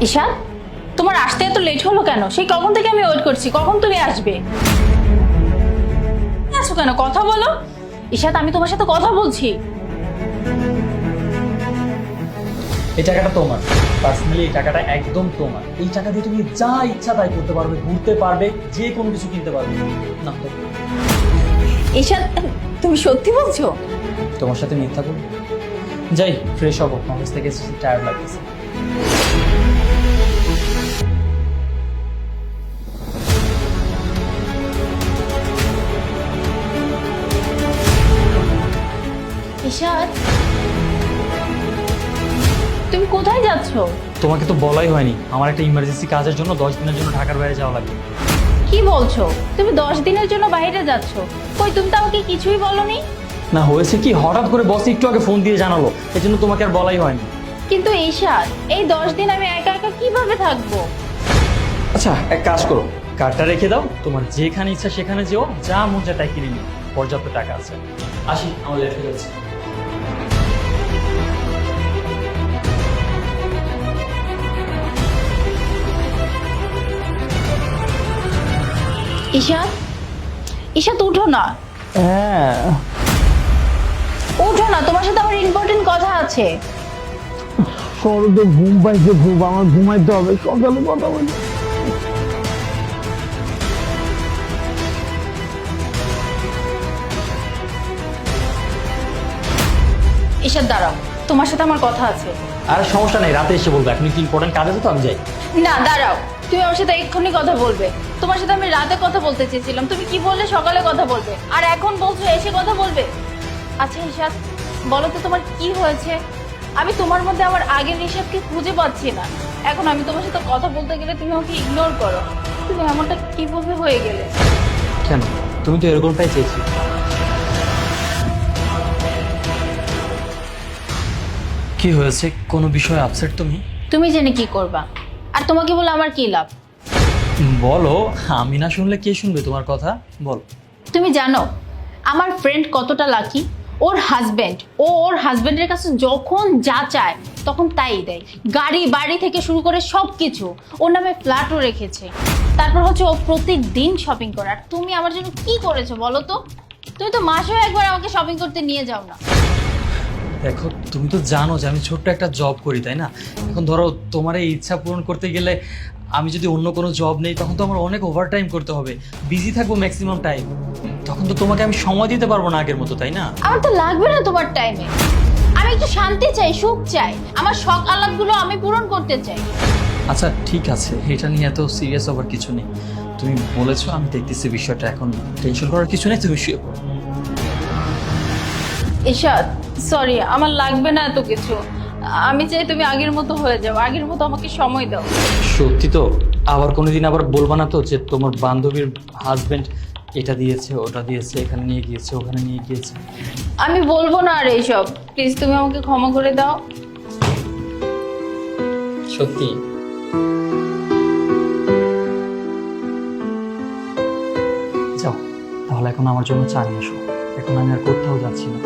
ঈশান, তোমার আসতে এত লেট হলো কেন? সেই কখন থেকে আমি ওয়েট করছি, কখন তুমি আসবে? আছো কেন? কথা বলো। ঈশান, আমি তোমার সাথে কথা বলছি। এই টাকাটা তোমার, পার্সোনালি এই টাকাটা একদম তোমার। এই টাকা দিয়ে তুমি যা ইচ্ছা তাই করতে পারবে, ঘুরতে পারবে, যে কোনো কিছু কিনতে পারবে। না তো ঈশান, তুমি সত্যি বলছো? তোমার সাথে মিথ্যা করবো? যাই ফ্রেশ হবো, অফিস থেকে টায়ার্ড লাগতেছে। ঈশান, তুমি কোথায় যাচ্ছ? তোমাকে তো বলাই হয়নি, আমার একটা ইমার্জেন্সি কাজের জন্য 10 দিনের জন্য ঢাকার বাইরে যাওয়া লাগবে। কি বলছো? তুমি 10 দিনের জন্য বাইরে যাচ্ছ? কই, তুমি তো আমাকে কিছুই বলনি। না, হয়েছে কি, হঠাৎ করে বস একটু আগে ফোন দিয়ে জানালো, এই জন্য তোমাকে আর বলাই হয়নি। কিন্তু ঈশান, এই 10 দিন আমি একা একা কিভাবে থাকবো? আচ্ছা, এক কাজ করো, কার্ডটা রেখে দাও, তোমার যেখানে ইচ্ছা সেখানে যেও, যা মন চায় তাই কিনে নিও, পর্যাপ্ত টাকা আছে। আসি, আমার লেট হয়ে যাচ্ছে। ঈশান, ঈশান উঠো না। হ্যাঁ, উঠো না, তোমার সাথে আমার ইম্পর্টেন্ট কথা আছে। সকালে তো ঘুম পাইছে, খুব আমার ঘুমাইতে হবে, সকালে কথা বলি। ঈশান দাঁড়াও, তোমার সাথে আমার কথা আছে। আর সমস্যা নেই, রাতে এসে বলবো, এখন একটু ইম্পর্টেন্ট কাজ আছে তো, আমি যাই। না দাঁড়াও, তুমি আমার সাথে এক্ষুনি কথা বলবে। তোমার সাথে আমি রাতে কথা বলতে চেয়েছিলাম, তুমি কি বললে সকালে কথা বলবে, আর এখন বলছো এসে কথা বলবে। আচ্ছা ঈশান, বলো তো তোমার কি হয়েছে? আমি তোমার মধ্যে আমার আগের ঈশানকে খুঁজে পাচ্ছি না। এখন আমি তোমার সাথে কথা বলতে গেলে তুমি আমাকে ইগনোর করো। তুমি এমনটা কিভাবে হয়ে গেলে? কেন, তুমি তো এরকমটাই চেয়েছি। কি হয়েছে, কোনো বিষয়ে আপসেট তুমি? তুমি জেনে কি করবা? আর তোমাকে বলে আমার কি লাভ? বলো, আমি না শুনলে কে শুনবে তোমার কথা, বল। তুমি জানো আমার ফ্রেন্ড কতটা লাকি? ওর হাজবেন্ড, ওর হাজবেন্ডের কাছে যখন যা চায় তখন তাই দেয়। গাড়ি বাড়ি থেকে শুরু করে সব কিছু, ওর নামে ফ্ল্যাটও রেখেছে। তারপর হচ্ছে ও প্রতিদিন শপিং করে। আর তুমি আমার জন্য কি করেছো বলো তো? তুমি তো মাসেও একবার আমাকে শপিং করতে নিয়ে যাও না। দেখো, তুমি তো জানো যে আমি ছোট্ট একটা জব করি, তাই না? এখন ধরো তোমার এই ইচ্ছা পূরণ করতে গেলে আমি যদি অন্য কোনো জব নেই, তখন তো আমার অনেক ওভারটাইম করতে হবে, বিজি থাকবো ম্যাক্সিমাম টাইম। তখন তো তোমাকে আমি সময় দিতে পারবো না আগের মতো, তাই না? আমার তো লাগবে না তোমার টাইমে। আমি একটু শান্তি চাই, সুখ চাই, আমার শখ আহ্লাদগুলো আমি পূরণ করতে চাই। আচ্ছা ঠিক আছে, এটা নিয়ে এত সিরিয়াস হবার কিছু নেই। তুমি বলেছো, আমি দেখতেছি বিষয়টা, এখন টেনশন করার কিছু নেই, তুমি শুয়ে পড়ো। ঈশাদ, সরি, আমার লাগবে না এত কিছু। আমি চাই তুমি আগের মতো হয়ে যাও, আগের মতো আমাকে সময় দাও। সত্যি তো? আবার কোনোদিন আবার বলবা না তো যে তোমার বান্ধবীর হাজবেন্ড এটা দিয়েছে, ওটা দিয়েছে, এখানে নিয়ে গিয়েছে, ওখানে নিয়ে গিয়েছে? আমি বলবো না আর এইসব, প্লিজ তুমি আমাকে ক্ষমা করে দাও। সত্যি? যাও তাহলে, এখন আমার জন্য চা নিয়ে এসো, এখন আমি আর কোথাও যাচ্ছি না।